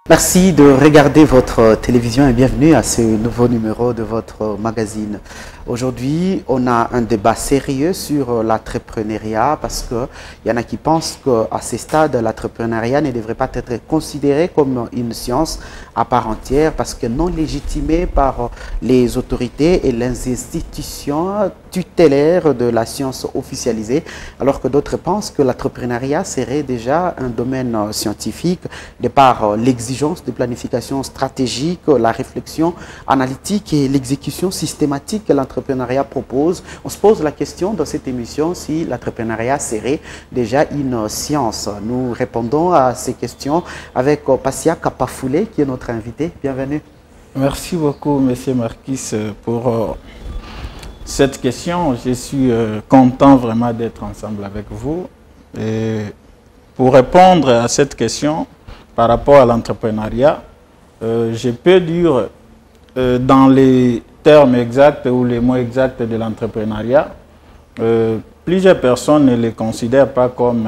Merci de regarder votre télévision et bienvenue à ce nouveau numéro de votre magazine. Aujourd'hui, on a un débat sérieux sur l'entrepreneuriat parce qu'il y en a qui pensent qu'à ce stade, l'entrepreneuriat ne devrait pas être considéré comme une science à part entière parce que non légitimée par les autorités et les institutions tutélaires de la science officialisée, alors que d'autres pensent que l'entrepreneuriat serait déjà un domaine scientifique de par l'exigence de planification stratégique, la réflexion analytique et l'exécution systématique que l'entrepreneuriat propose. On se pose la question dans cette émission si l'entrepreneuriat serait déjà une science. Nous répondons à ces questions avec Passia Kapafoulé qui est notre invité. Bienvenue. Merci beaucoup, Monsieur Marquis, pour cette question. Je suis content vraiment d'être ensemble avec vous. Et pour répondre à cette question, par rapport à l'entrepreneuriat, je peux dire dans les termes exacts ou les mots exacts de l'entrepreneuriat, plusieurs personnes ne les considèrent pas comme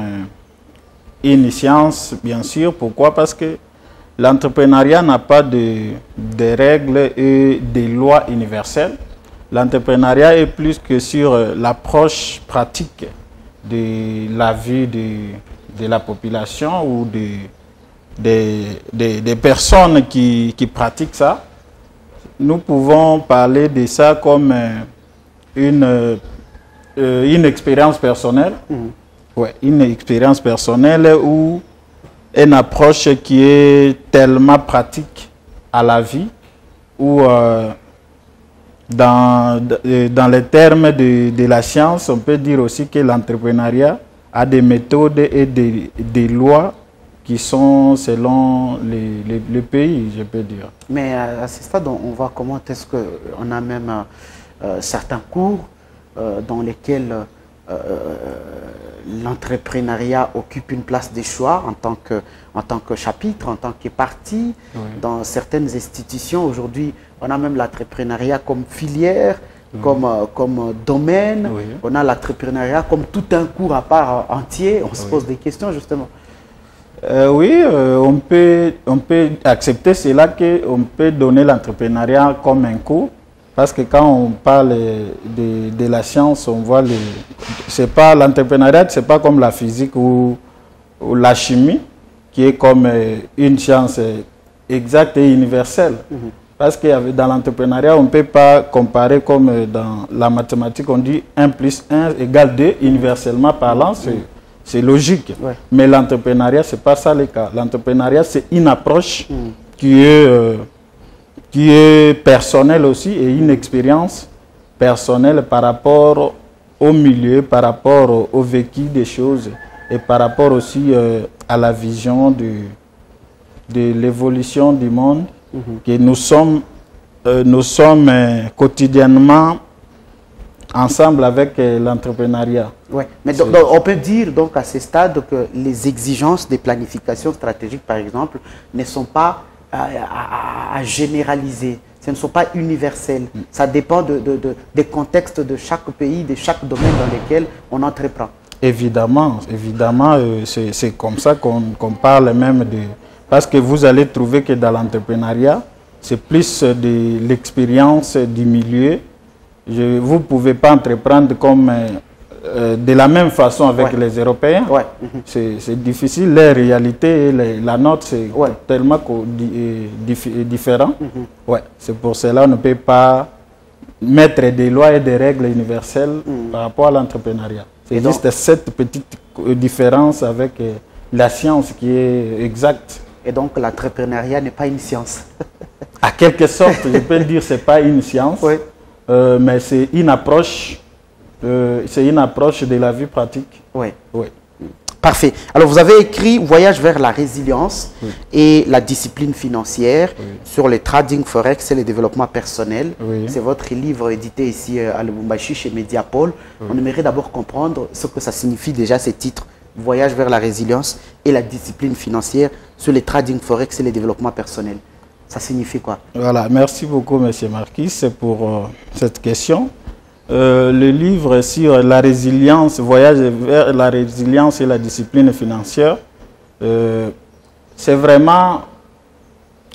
une science, bien sûr. Pourquoi? Parce que l'entrepreneuriat n'a pas de règles et de lois universelles. L'entrepreneuriat est plus que sur l'approche pratique de la vie de la population ou des personnes qui pratiquent ça. Nous pouvons parler de ça comme une expérience personnelle, ouais, une expérience personnelle ou une approche qui est tellement pratique à la vie ou dans les termes de la science, on peut dire aussi que l'entrepreneuriat a des méthodes et des lois qui sont selon les pays, je peux dire. Mais à ce stade, on voit comment est-ce qu'on a même certains cours dans lesquels l'entrepreneuriat occupe une place de choix en tant que chapitre, en tant que partie. Oui. Dans certaines institutions, aujourd'hui, on a même l'entrepreneuriat comme filière, oui, comme domaine. Oui. On a l'entrepreneuriat comme tout un cours à part entier. On se pose des questions, justement. Oui, on peut accepter cela qu'on peut donner l'entrepreneuriat comme un cours, parce que quand on parle de la science, on voit l'entrepreneuriat, c'est pas comme la physique ou la chimie, qui est comme une science exacte et universelle. Parce que dans l'entrepreneuriat, on ne peut pas comparer comme dans la mathématique, on dit 1 plus 1 égale 2, universellement parlant, c'est logique. Ouais. Mais l'entrepreneuriat, ce n'est pas ça le cas. L'entrepreneuriat, c'est une approche qui est personnelle aussi et une expérience personnelle par rapport au milieu, par rapport au vécu des choses et par rapport aussi à la vision de l'évolution du monde que nous sommes quotidiennement ensemble avec l'entrepreneuriat. Oui, mais donc, on peut dire donc à ce stade que les exigences de planification stratégique, par exemple, ne sont pas à généraliser, ce ne sont pas universelles. Ça dépend des contextes de chaque pays, de chaque domaine dans lequel on entreprend. Évidemment, c'est comme ça qu'on parle même de... Parce que vous allez trouver que dans l'entrepreneuriat, c'est plus de l'expérience du milieu. Vous ne pouvez pas entreprendre comme de la même façon avec les Européens. Ouais. C'est difficile. La réalité et la nôtre, c'est tellement différent. Ouais. C'est pour cela qu'on ne peut pas mettre des lois et des règles universelles par rapport à l'entrepreneuriat. C'est juste cette petite différence avec la science qui est exacte. Et donc l'entrepreneuriat n'est pas une science. À quelque sorte, je peux dire que ce n'est pas une science. Oui. Mais c'est une approche de la vie pratique. Oui. Oui. Parfait. Alors, vous avez écrit Voyage vers la résilience et la discipline financière sur le trading forex et le développement personnel. Oui. C'est votre livre édité ici à Lubumbashi chez Mediapol. On aimerait d'abord comprendre ce que ça signifie déjà ces titres. Voyage vers la résilience et la discipline financière sur le trading forex et le développement personnel. Ça signifie quoi? Voilà, merci beaucoup, M. Marquis, pour cette question. Le livre sur la résilience, Voyage vers la résilience et la discipline financière, c'est vraiment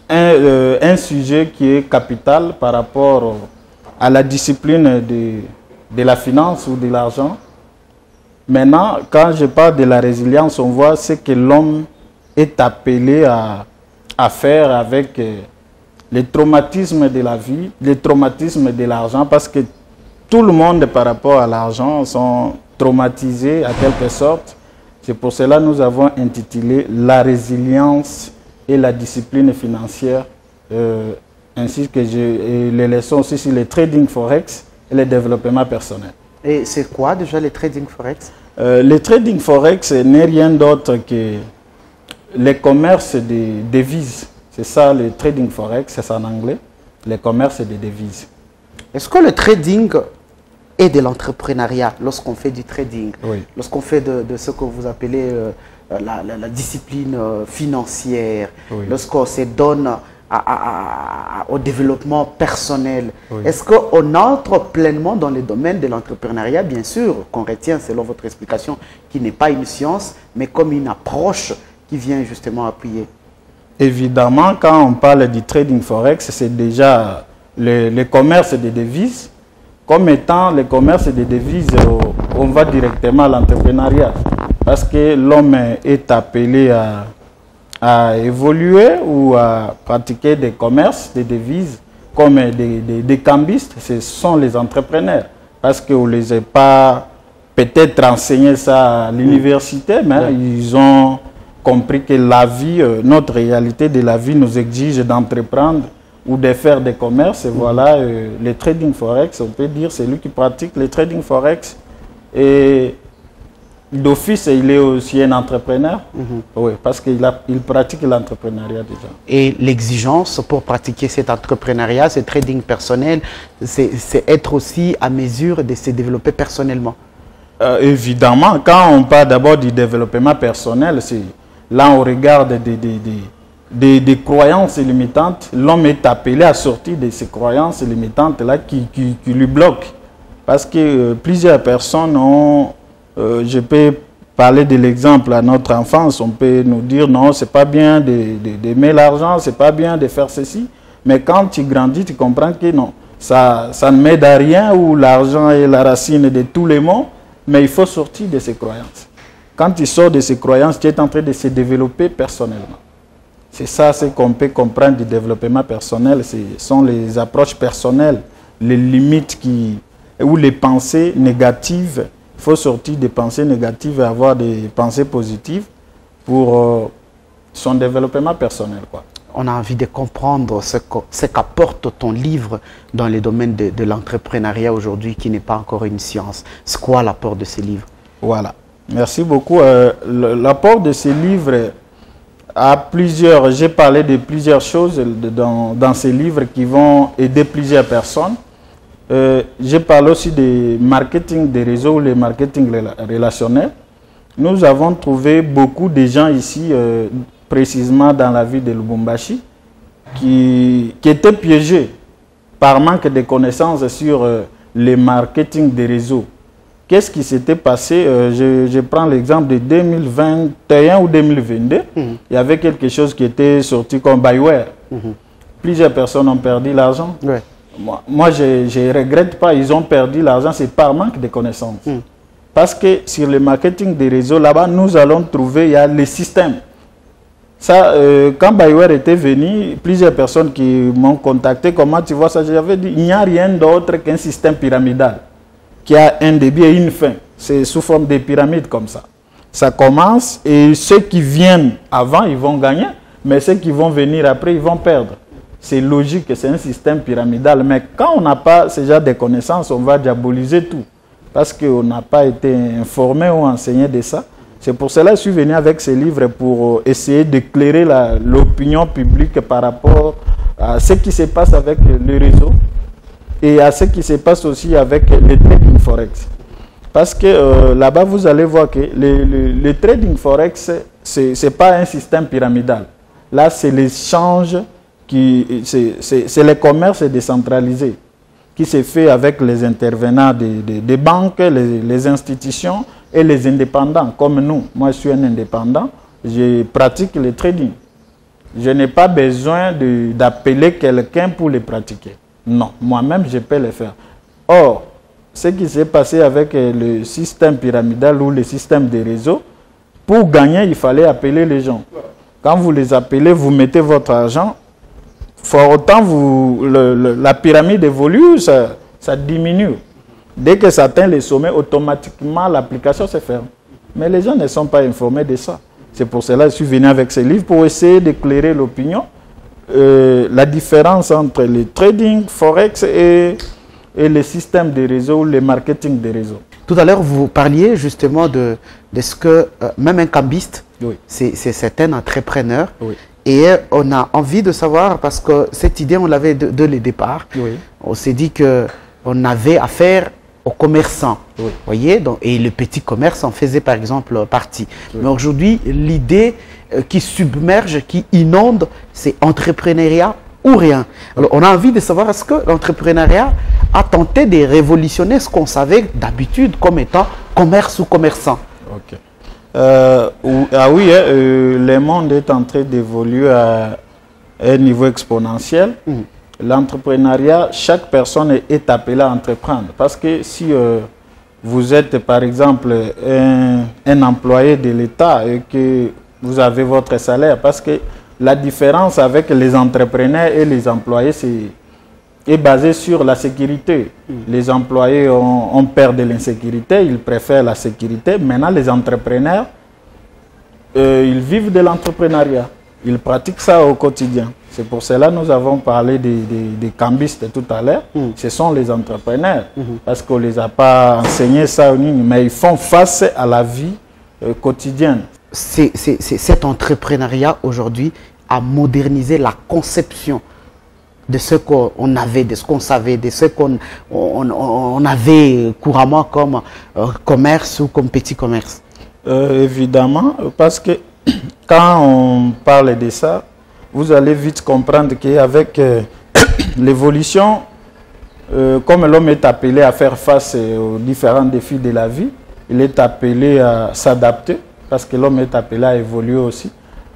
un sujet qui est capital par rapport à la discipline de la finance ou de l'argent. Maintenant, quand je parle de la résilience, on voit ce que l'homme est appelé à faire avec les traumatismes de la vie, les traumatismes de l'argent, parce que tout le monde par rapport à l'argent sont traumatisés à quelque sorte. C'est pour cela que nous avons intitulé la résilience et la discipline financière, ainsi que les leçons aussi sur le trading forex et le développement personnel. Et c'est quoi déjà le trading forex? Le trading forex n'est rien d'autre que les commerces de devises. C'est ça le trading forex, c'est ça en anglais, les commerces de devises. Est-ce que le trading est de l'entrepreneuriat lorsqu'on fait du trading? Oui. Lorsqu'on fait de ce que vous appelez la discipline financière, Oui. lorsqu'on se donne au développement personnel, Oui. est-ce qu'on entre pleinement dans le domaine de l'entrepreneuriat? Bien sûr, qu'on retient selon votre explication, qui n'est pas une science, mais comme une approche qui vient justement appuyer. Évidemment, quand on parle du trading forex, c'est déjà le commerce des devises. Comme étant le commerce des devises, on va directement à l'entrepreneuriat. Parce que l'homme est appelé à évoluer ou à pratiquer des commerces, des devises, comme des cambistes, ce sont les entrepreneurs. Parce qu'on ne les a pas peut-être enseigné ça à l'université, mais ils ont compris que la vie, notre réalité de la vie nous exige d'entreprendre ou de faire des commerces. Et voilà, le trading forex, on peut dire, c'est lui qui pratique le trading forex. Et d'office, il est aussi un entrepreneur. Oui, parce qu'il pratique l'entrepreneuriat déjà. Et l'exigence pour pratiquer cet entrepreneuriat, ce trading personnel, c'est être aussi à mesure de se développer personnellement. Évidemment, quand on parle d'abord du développement personnel, là on regarde des croyances limitantes. L'homme est appelé à sortir de ces croyances limitantes-là qui lui bloquent. Parce que plusieurs personnes ont... je peux parler de l'exemple à notre enfance. On peut nous dire non, c'est pas bien d'aimer l'argent, c'est pas bien de faire ceci. Mais quand tu grandis, tu comprends que non, ça ne m'aide à rien, ou l'argent est la racine de tous les maux. Mais il faut sortir de ces croyances. Quand tu sors de ces croyances, tu es en train de se développer personnellement. C'est ça ce qu'on peut comprendre du développement personnel. Ce sont les approches personnelles, les limites ou les pensées négatives. Il faut sortir des pensées négatives et avoir des pensées positives pour son développement personnel, quoi. On a envie de comprendre ce qu'apporte ton livre dans le domaine de l'entrepreneuriat aujourd'hui, qui n'est pas encore une science. C'est quoi l'apport de ces livres? Voilà. Merci beaucoup. L'apport de ces livres a plusieurs... J'ai parlé de plusieurs choses dans ces livres qui vont aider plusieurs personnes. Je parle aussi de marketing des réseaux ou le marketing relationnel. Nous avons trouvé beaucoup de gens ici, précisément dans la ville de Lubumbashi, qui étaient piégés par manque de connaissances sur le marketing des réseaux. Qu'est-ce qui s'était passé? Je prends l'exemple de 2021 ou 2022. Il y avait quelque chose qui était sorti comme Buyware. Plusieurs personnes ont perdu l'argent. Ouais. Moi, je ne regrette pas, ils ont perdu l'argent, c'est par manque de connaissances. Parce que sur le marketing des réseaux, là-bas, nous allons trouver, il y a les systèmes. Ça, quand Buyware était venu, plusieurs personnes qui m'ont contacté, comment tu vois ça? J'avais dit, il n'y a rien d'autre qu'un système pyramidal qui a un début et une fin. C'est sous forme de pyramide comme ça. Ça commence et ceux qui viennent avant, ils vont gagner, mais ceux qui vont venir après, ils vont perdre. C'est logique, c'est un système pyramidal, mais quand on n'a pas ce genre de connaissances, on va diaboliser tout. Parce qu'on n'a pas été informé ou enseigné de ça. C'est pour cela que je suis venu avec ces livres pour essayer d'éclairer l'opinion publique par rapport à ce qui se passe avec le réseau et à ce qui se passe aussi avec le trading forex. Parce que là-bas, vous allez voir que le trading forex, ce n'est pas un système pyramidal. Là, c'est l'échange, c'est le commerce décentralisé qui se fait avec les intervenants des banques, les institutions et les indépendants comme nous. Moi, je suis un indépendant, je pratique le trading. Je n'ai pas besoin d'appeler quelqu'un pour les pratiquer. Non, moi-même, je peux les faire. Or, ce qui s'est passé avec le système pyramidal ou le système des réseaux, pour gagner, il fallait appeler les gens. Quand vous les appelez, vous mettez votre argent, fort autant la pyramide évolue, ça diminue. Dès que ça atteint les sommets, automatiquement, l'application se ferme. Mais les gens ne sont pas informés de ça. C'est pour cela que je suis venu avec ce livre pour essayer d'éclairer l'opinion. La différence entre le trading, forex et les systèmes des réseaux, le marketing des réseaux. Tout à l'heure, vous parliez justement de ce que même un cambiste, oui, c'est un entrepreneur. Oui. Et on a envie de savoir, parce que cette idée, on l'avait dès le départ. Oui. On s'est dit qu'on avait affaire aux commerçants. Oui. Voyez, donc, et le petit commerce en faisait par exemple partie. Oui. Mais aujourd'hui, l'idée qui submerge, qui inonde, c'est entrepreneuriat ou rien. Alors, on a envie de savoir, est-ce que l'entrepreneuriat a tenté de révolutionner ce qu'on savait d'habitude comme étant commerce ou commerçant? Ok. Oui, le monde est en train d'évoluer à un niveau exponentiel. L'entrepreneuriat, chaque personne est appelée à entreprendre. Parce que si vous êtes, par exemple, un employé de l'État et que vous avez votre salaire, parce que la différence avec les entrepreneurs et les employés, est basée sur la sécurité. Les employés ont peur de l'insécurité, ils préfèrent la sécurité. Maintenant, les entrepreneurs, ils vivent de l'entrepreneuriat. Ils pratiquent ça au quotidien. C'est pour cela que nous avons parlé des cambistes tout à l'heure. Ce sont les entrepreneurs. Parce qu'on ne les a pas enseigné ça, mais ils font face à la vie quotidienne. Cet entrepreneuriat aujourd'hui a modernisé la conception de ce qu'on avait, de ce qu'on savait, de ce qu'on avait couramment comme commerce ou comme petit commerce. Évidemment, parce que quand on parle de ça, vous allez vite comprendre qu'avec l'évolution, comme l'homme est appelé à faire face aux différents défis de la vie, il est appelé à s'adapter, parce que l'homme est appelé à évoluer aussi.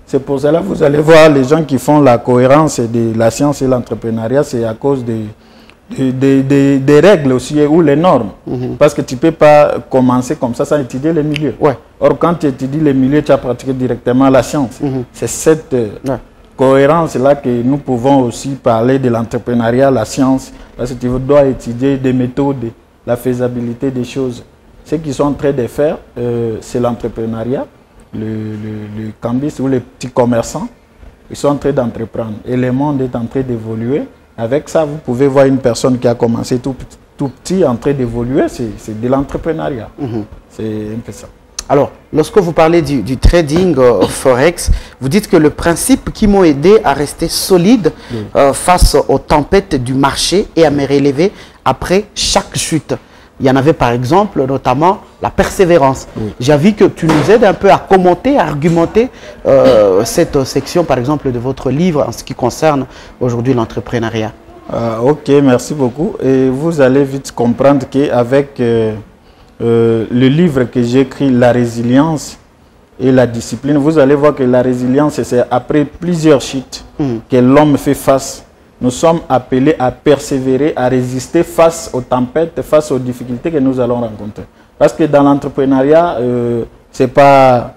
C'est pour cela que vous allez voir les gens qui font la cohérence de la science et l'entrepreneuriat, c'est à cause des règles aussi ou les normes. Parce que tu ne peux pas commencer comme ça sans étudier les milieux. Ouais. Or, quand tu étudies les milieux, tu as pratiqué directement la science. C'est cette cohérence-là que nous pouvons aussi parler de l'entrepreneuriat, la science, parce que tu dois étudier des méthodes, la faisabilité des choses. Ce qu'ils sont en train de faire, c'est l'entrepreneuriat. Le cambiste ou les petits commerçants, ils sont en train d'entreprendre. Et le monde est en train d'évoluer. Avec ça, vous pouvez voir une personne qui a commencé tout petit en train d'évoluer, c'est de l'entrepreneuriat. C'est un peu ça. Alors, lorsque vous parlez du trading forex, vous dites que le principe qui m'a aidé à rester solide face aux tempêtes du marché et à me relever après chaque chute. Il y en avait par exemple, notamment, la persévérance. J'ai vu que tu nous aides un peu à commenter, à argumenter cette section, par exemple, de votre livre en ce qui concerne aujourd'hui l'entrepreneuriat. Ok, merci beaucoup. Et vous allez vite comprendre qu'avec le livre que j'ai écrit, La résilience et la discipline, vous allez voir que la résilience, c'est après plusieurs chutes que l'homme fait face. Nous sommes appelés à persévérer, à résister face aux tempêtes, face aux difficultés que nous allons rencontrer. Parce que dans l'entrepreneuriat, ce n'est pas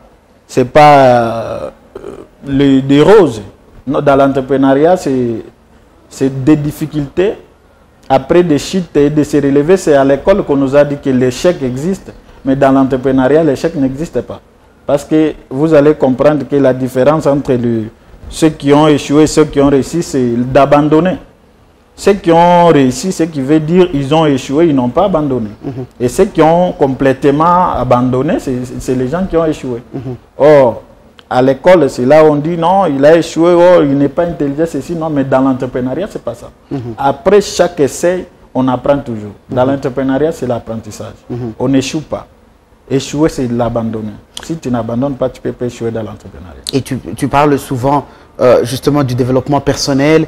des roses. Non, dans l'entrepreneuriat, c'est des difficultés. Après des chutes et de se relever, c'est à l'école qu'on nous a dit que l'échec existe. Mais dans l'entrepreneuriat, l'échec n'existe pas. Parce que vous allez comprendre que la différence entre ceux qui ont échoué et ceux qui ont réussi, c'est d'abandonner. Ceux qui ont réussi, ce qui veut dire qu'ils ont échoué, ils n'ont pas abandonné. Et ceux qui ont complètement abandonné, c'est les gens qui ont échoué. Or, à l'école, c'est là où on dit non, il a échoué, oh, il n'est pas intelligent, ceci, non, mais dans l'entrepreneuriat, ce n'est pas ça. Après chaque essai, on apprend toujours. Dans l'entrepreneuriat, c'est l'apprentissage. On n'échoue pas. Échouer, c'est l'abandonner. Si tu n'abandonnes pas, tu ne peux pas échouer dans l'entrepreneuriat. Et tu parles souvent justement du développement personnel,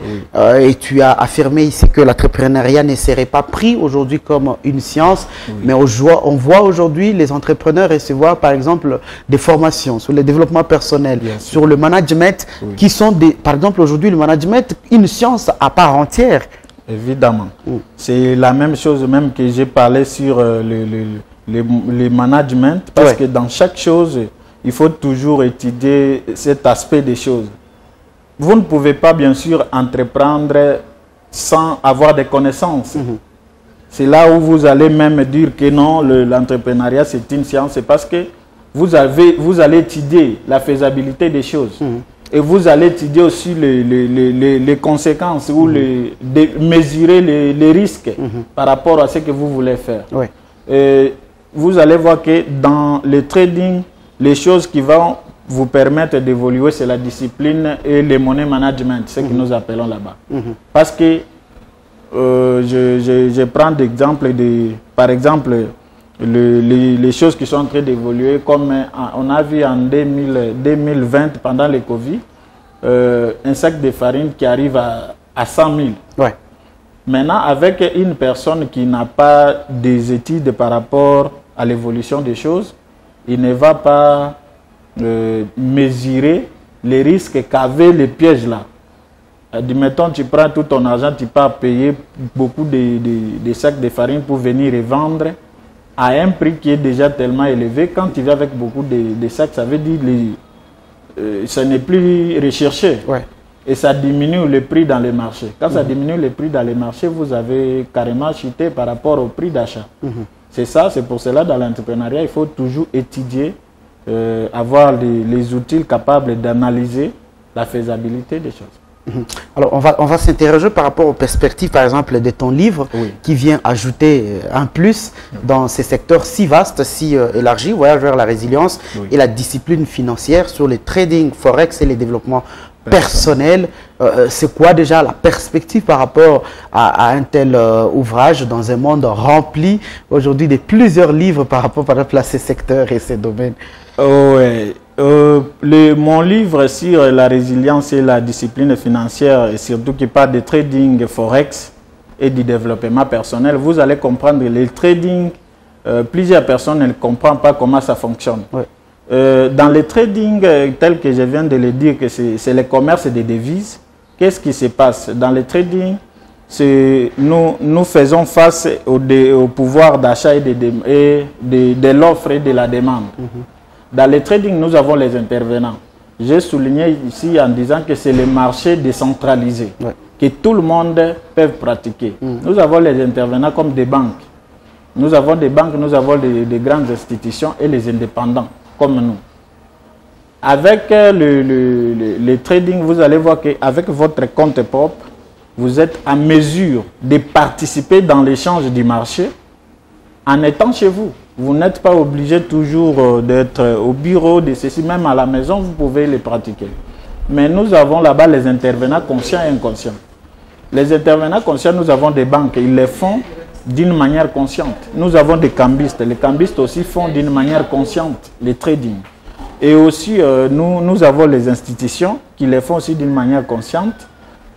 et tu as affirmé ici que l'entrepreneuriat ne serait pas pris aujourd'hui comme une science, mais on voit aujourd'hui les entrepreneurs recevoir par exemple des formations sur le développement personnel, sur le management, qui sont par exemple aujourd'hui le management, une science à part entière. Évidemment. C'est la même chose même que j'ai parlé sur le management, parce que dans chaque chose, il faut toujours étudier cet aspect des choses. Vous ne pouvez pas, bien sûr, entreprendre sans avoir des connaissances. C'est là où vous allez même dire que non, l'entrepreneuriat, c'est une science. C'est parce que vous allez étudier la faisabilité des choses. Et vous allez étudier aussi les conséquences ou mesurer les risques par rapport à ce que vous voulez faire. Et vous allez voir que dans le trading, les choses qui vont vous permettre d'évoluer, c'est la discipline et le money management, ce que nous appelons là-bas. Parce que je prends d'exemple, par exemple, les choses qui sont en train d'évoluer, comme on a vu en 2020, pendant le Covid, un sac de farine qui arrive à 100 000. Maintenant, avec une personne qui n'a pas des études par rapport à l'évolution des choses, il ne va pas mesurer les risques qu'avaient les pièges là. Admettons, tu prends tout ton argent, tu peux payer beaucoup de sacs de farine pour venir et vendre à un prix qui est déjà tellement élevé. Quand tu viens avec beaucoup de sacs, ça veut dire que ça n'est plus recherché. Et ça diminue le prix dans les marchés. Quand ça diminue le prix dans les marchés, vous avez carrément chuté par rapport au prix d'achat. C'est ça, c'est pour cela dans l'entrepreneuriat, il faut toujours étudier, avoir les outils capables d'analyser la faisabilité des choses. Alors, on va s'interroger par rapport aux perspectives, par exemple, de ton livre, qui vient ajouter un plus dans ces secteurs si vastes, si élargis, Voyage vers la résilience et la discipline financière sur le trading, forex et les développements personnels. C'est quoi déjà la perspective par rapport à un tel ouvrage dans un monde rempli aujourd'hui de plusieurs livres par rapport, par exemple, à ces secteurs et ces domaines? Mon livre sur la résilience et la discipline financière, et surtout qui parle de trading, forex et du développement personnel, vous allez comprendre le trading, plusieurs personnes ne comprennent pas comment ça fonctionne. Dans le trading, tel que je viens de le dire, que c'est le commerce des devises, qu'est-ce qui se passe? Dans le trading, nous faisons face au pouvoir d'achat et de l'offre et de la demande. Dans le trading, nous avons les intervenants. J'ai souligné ici en disant que c'est le marché décentralisé, que tout le monde peut pratiquer. Nous avons les intervenants comme des banques. Nous avons des banques, nous avons des grandes institutions et les indépendants, comme nous. Avec le trading, vous allez voir qu'avec votre compte propre, vous êtes en mesure de participer dans l'échange du marché en étant chez vous. Vous n'êtes pas obligé toujours d'être au bureau, de ceci, même à la maison, vous pouvez les pratiquer. Mais nous avons là-bas les intervenants conscients et inconscients. Les intervenants conscients, nous avons des banques, ils les font d'une manière consciente. Nous avons des cambistes, les cambistes aussi font d'une manière consciente les trading. Et aussi, nous avons les institutions qui les font aussi d'une manière consciente.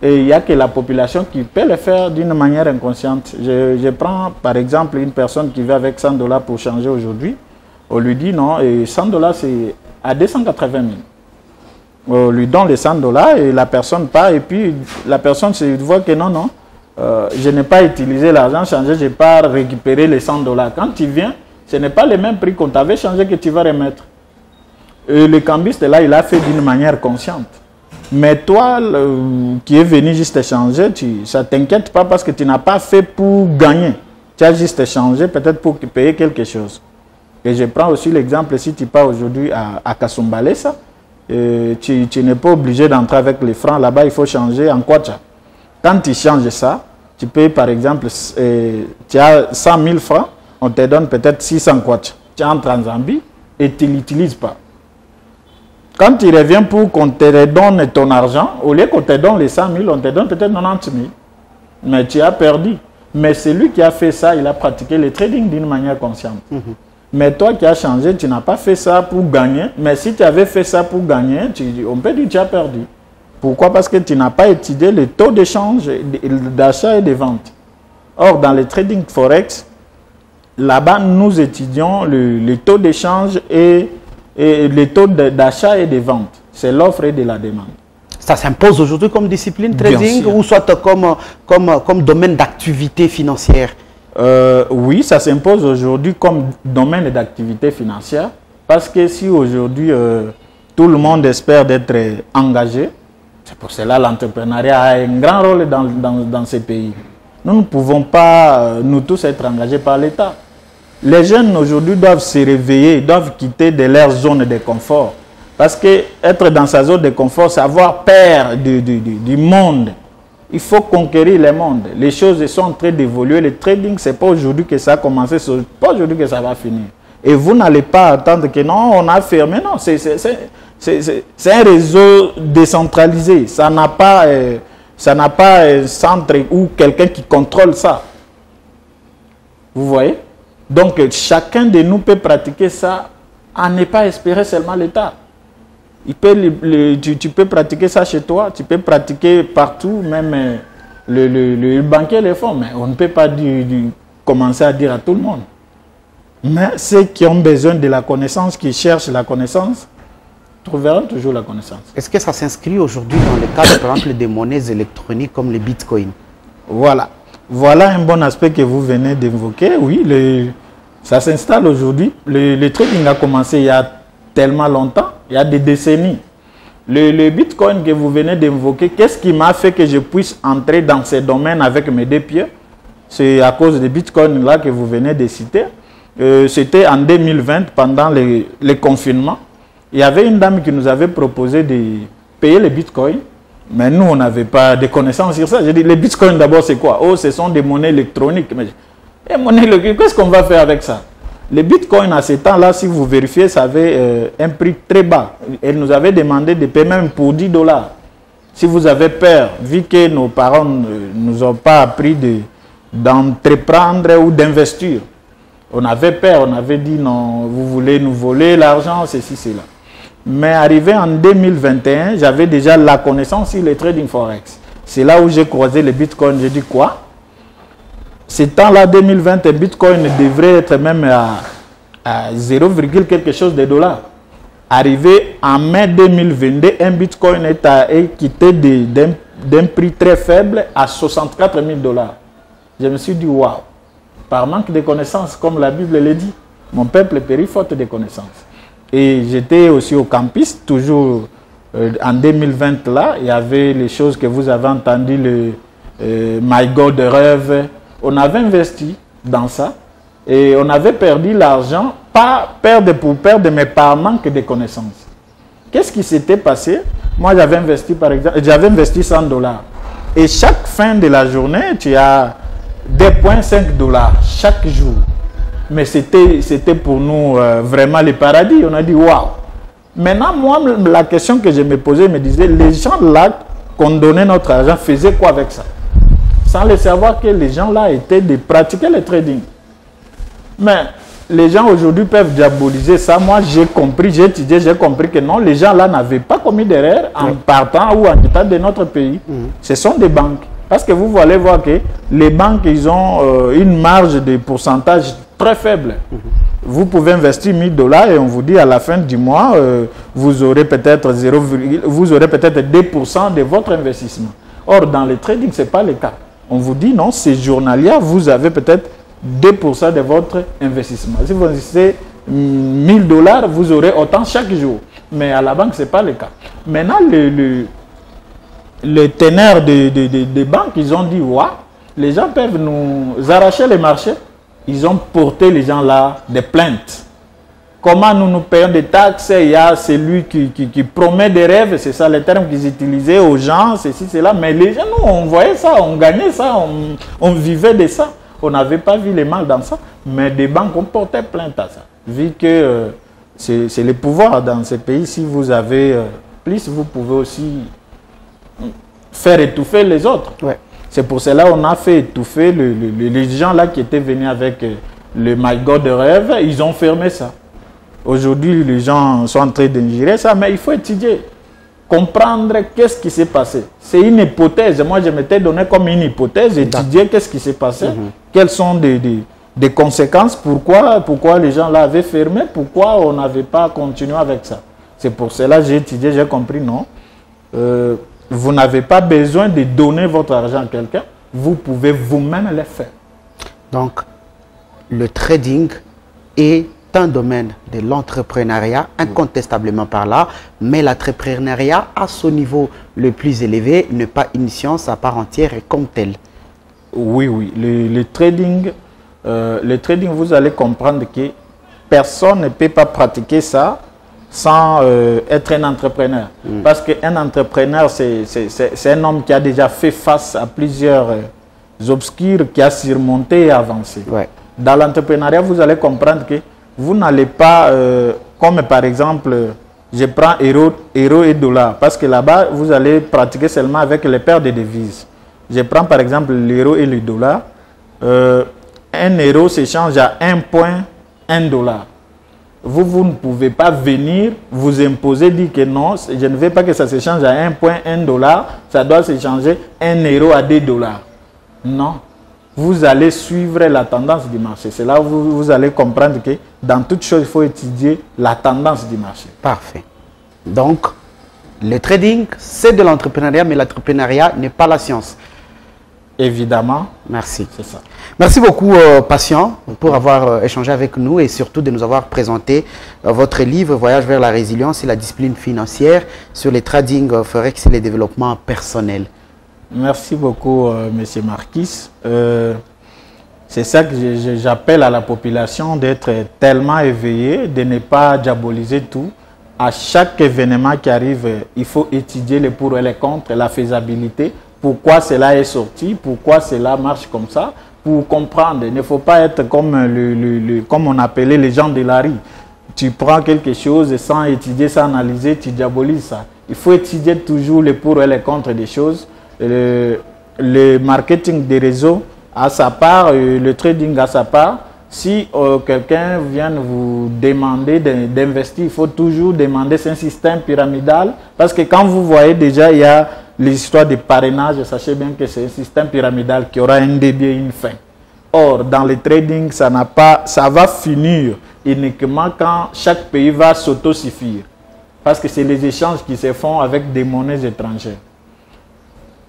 Et il n'y a que la population qui peut le faire d'une manière inconsciente. Je prends par exemple une personne qui vient avec 100 $ pour changer aujourd'hui. On lui dit non, et 100 $ c'est à 280 000. On lui donne les 100 $ et la personne part. Et puis la personne se voit que non, je n'ai pas utilisé l'argent changé, je n'ai pas récupéré les 100 $. Quand tu viens, ce n'est pas le même prix qu'on t'avait changé que tu vas remettre. Et le cambiste là, il a fait d'une manière consciente. Mais toi, qui es venu juste échanger, ça ne t'inquiète pas parce que tu n'as pas fait pour gagner. Tu as juste échangé peut-être pour payer quelque chose. Et je prends aussi l'exemple, si tu pars aujourd'hui à Kasumbalesa, tu n'es pas obligé d'entrer avec les francs. Là-bas, il faut changer en kwacha. Quand tu changes ça, tu payes par exemple, tu as 100 000 francs, on te donne peut-être 600 kwacha. Tu entres en Zambie et tu ne l'utilises pas. Quand tu reviens pour qu'on te redonne ton argent, au lieu qu'on te donne les 100 000, on te donne peut-être 90 000. Mais tu as perdu. Mais celui qui a fait ça, il a pratiqué le trading d'une manière consciente. Mais toi qui as changé, tu n'as pas fait ça pour gagner. Mais si tu avais fait ça pour gagner, on peut dire que tu as perdu. Pourquoi? Parce que tu n'as pas étudié le taux d'échange, d'achat et de vente. Or, dans le trading forex, là-bas, nous étudions le taux d'échange et le taux d'achat et de vente. C'est l'offre et de la demande. Ça s'impose aujourd'hui comme discipline trading ou soit comme domaine d'activité financière? Oui, ça s'impose aujourd'hui comme domaine d'activité financière. Parce que si aujourd'hui, tout le monde espère d'être engagé, c'est pour cela que l'entrepreneuriat a un grand rôle dans ces pays. Nous ne pouvons pas, nous tous, être engagés par l'État. Les jeunes aujourd'hui doivent se réveiller, doivent quitter de leur zone de confort. Parce que être dans sa zone de confort, c'est avoir peur du monde. Il faut conquérir le monde. Les choses sont en train d'évoluer. Le trading, ce n'est pas aujourd'hui que ça a commencé, ce n'est pas aujourd'hui que ça va finir. Et vous n'allez pas attendre que non, on a fermé. Non, c'est un réseau décentralisé. Ça n'a pas un centre ou quelqu'un qui contrôle ça. Vous voyez? Donc, chacun de nous peut pratiquer ça à ne pas espérer seulement l'État. Tu peux pratiquer ça chez toi, tu peux pratiquer partout, même le banquier le font, mais on ne peut pas commencer à dire à tout le monde. Mais ceux qui ont besoin de la connaissance, qui cherchent la connaissance, trouveront toujours la connaissance. Est-ce que ça s'inscrit aujourd'hui dans le cadre, par exemple, des monnaies électroniques comme les bitcoins? Voilà. Voilà un bon aspect que vous venez d'évoquer. Oui, ça s'installe aujourd'hui. Le trading a commencé il y a tellement longtemps, il y a des décennies. Le bitcoin que vous venez d'évoquer, qu'est-ce qui m'a fait que je puisse entrer dans ces domaines avec mes deux pieds? C'est à cause des bitcoins là que vous venez de citer. C'était en 2020, pendant les confinements. Il y avait une dame qui nous avait proposé de payer les bitcoins. Mais nous, on n'avait pas de connaissances sur ça. J'ai dit, les bitcoins d'abord, c'est quoi? Oh, ce sont des monnaies électroniques. Mais monnaie électronique, qu'est-ce qu'on va faire avec ça? Les bitcoins, à ce temps-là, si vous vérifiez, ça avait un prix très bas. Elle nous avait demandé de payer même pour $10. Si vous avez peur, vu que nos parents ne nous ont pas appris d'entreprendre ou d'investir, on avait peur, on avait dit non, vous voulez nous voler l'argent, ceci, cela. Mais arrivé en 2021, j'avais déjà la connaissance sur le trading forex. C'est là où j'ai croisé le bitcoin. J'ai dit quoi? Ce temps-là, 2020, le bitcoin devrait être même à 0, quelque chose de dollars. Arrivé en mai 2022, un bitcoin est quitté d'un prix très faible à 64 000 $. Je me suis dit, waouh, par manque de connaissances, comme la Bible le dit, mon peuple périt faute de connaissances. Et j'étais aussi au campus, toujours en 2020 là, il y avait les choses que vous avez entendues, le My God de rêve. On avait investi dans ça et on avait perdu l'argent, pas pour perdre, mais par manque de connaissances. Qu'est-ce qui s'était passé? Moi, j'avais investi, par exemple, j'avais investi $100. Et chaque fin de la journée, tu as 2,5 $ chaque jour. Mais c'était pour nous vraiment le paradis. On a dit, waouh. Maintenant, moi, la question que je me posais, je me disais, les gens là, qu'on donnait notre argent, faisaient quoi avec ça? Sans le savoir que les gens là étaient de pratiquer le trading. Mais les gens aujourd'hui peuvent diaboliser ça. Moi, j'ai compris, j'ai étudié, j'ai compris que non, les gens là n'avaient pas commis d'erreur en partant ou en quittant de notre pays. Ce sont des banques. Parce que vous allez voir que les banques, ils ont une marge de pourcentage très faible. Vous pouvez investir $1000 et on vous dit à la fin du mois, vous aurez peut-être 2% de votre investissement. Or, dans le trading, ce n'est pas le cas. On vous dit non, c'est journalier, vous avez peut-être 2% de votre investissement. Si vous investissez $1000, vous aurez autant chaque jour. Mais à la banque, ce n'est pas le cas. Maintenant, les teneurs des banques, ils ont dit, ouais, les gens peuvent nous arracher les marchés. Ils ont porté les gens là des plaintes. Comment nous payons des taxes? Il y a celui qui promet des rêves, c'est ça le terme qu'ils utilisaient aux gens, ceci, cela. Mais les gens, nous, on voyait ça, on gagnait ça, on vivait de ça. On n'avait pas vu les mal dans ça. Mais des banques ont porté plainte à ça. Vu que c'est le pouvoir dans ces pays, si vous avez plus, vous pouvez aussi faire étouffer les autres. Ouais. C'est pour cela qu'on a fait étouffer les gens là qui étaient venus avec le My God de rêve. Ils ont fermé ça. Aujourd'hui, les gens sont en train d'ingérer ça, mais il faut étudier. comprendre qu'est-ce qui s'est passé. C'est une hypothèse. Moi, je m'étais donné comme une hypothèse, étudier qu'est-ce qui s'est passé, quelles sont des conséquences, pourquoi les gens l'avaient fermé, pourquoi on n'avait pas continué avec ça. C'est pour cela que j'ai étudié, j'ai compris, non. Vous n'avez pas besoin de donner votre argent à quelqu'un, vous pouvez vous-même le faire. Donc, le trading est un domaine de l'entrepreneuriat, incontestablement par là, mais l'entrepreneuriat à son niveau le plus élevé n'est pas une science à part entière et comme telle. Oui, oui. Le trading, vous allez comprendre que personne ne peut pas pratiquer ça sans être un entrepreneur. Parce qu'un entrepreneur, c'est un homme qui a déjà fait face à plusieurs obscurs, qui a surmonté et avancé. Ouais. Dans l'entrepreneuriat, vous allez comprendre que vous n'allez pas, comme par exemple, je prends euro et dollar, parce que là-bas, vous allez pratiquer seulement avec les paires de devises. Je prends par exemple l'euro et le dollar. Un euro s'échange à 1,1 dollar. Vous ne pouvez pas venir vous imposer, dire que non, je ne veux pas que ça s'échange à 1,1 dollar, ça doit s'échanger 1 euro à 2 dollars. Non. Vous allez suivre la tendance du marché. C'est là où vous allez comprendre que dans toute chose, il faut étudier la tendance du marché. Parfait. Donc, le trading, c'est de l'entrepreneuriat, mais l'entrepreneuriat n'est pas la science. Évidemment. Merci. C'est ça. Merci beaucoup, Patient, pour avoir échangé avec nous et surtout de nous avoir présenté votre livre « Voyage vers la résilience et la discipline financière » sur les trading forex et les développements personnels. Merci beaucoup, Monsieur Marquis. C'est ça que j'appelle à la population d'être tellement éveillée, de ne pas diaboliser tout. À chaque événement qui arrive, il faut étudier les pour et les contre, la faisabilité, pourquoi cela est sorti, pourquoi cela marche comme ça, pour comprendre. Il ne faut pas être comme, comme on appelait les gens de la rue. Tu prends quelque chose sans étudier, sans analyser, tu diabolises ça. Il faut étudier toujours les pour et les contre des choses. Le marketing des réseaux a sa part, le trading a sa part. Si quelqu'un vient vous demander d'investir, il faut toujours demander, c'est un système pyramidal. Parce que quand vous voyez déjà, il y a l'histoire de parrainage, sachez bien que c'est un système pyramidal qui aura un début et une fin. Or, dans le trading, ça va finir uniquement quand chaque pays va s'autosuffire. Parce que c'est les échanges qui se font avec des monnaies étrangères.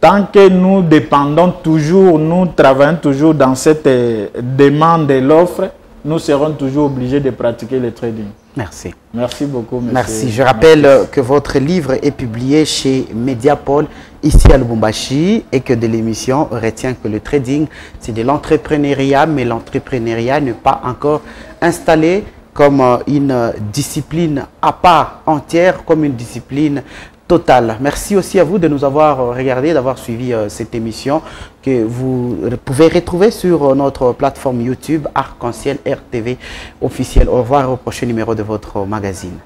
Tant que nous dépendons toujours, nous travaillons toujours dans cette demande de l'offre, nous serons toujours obligés de pratiquer le trading. Merci. Merci beaucoup, monsieur. Merci. Je rappelle que votre livre est publié chez Mediapol, ici à Lubumbashi, et que de l'émission retient que le trading, c'est de l'entrepreneuriat, mais l'entrepreneuriat n'est pas encore installé comme une discipline à part entière, comme une discipline totale. Merci aussi à vous de nous avoir regardé, d'avoir suivi cette émission que vous pouvez retrouver sur notre plateforme YouTube Arc-en-Ciel RTV officiel. Au revoir au prochain numéro de votre magazine.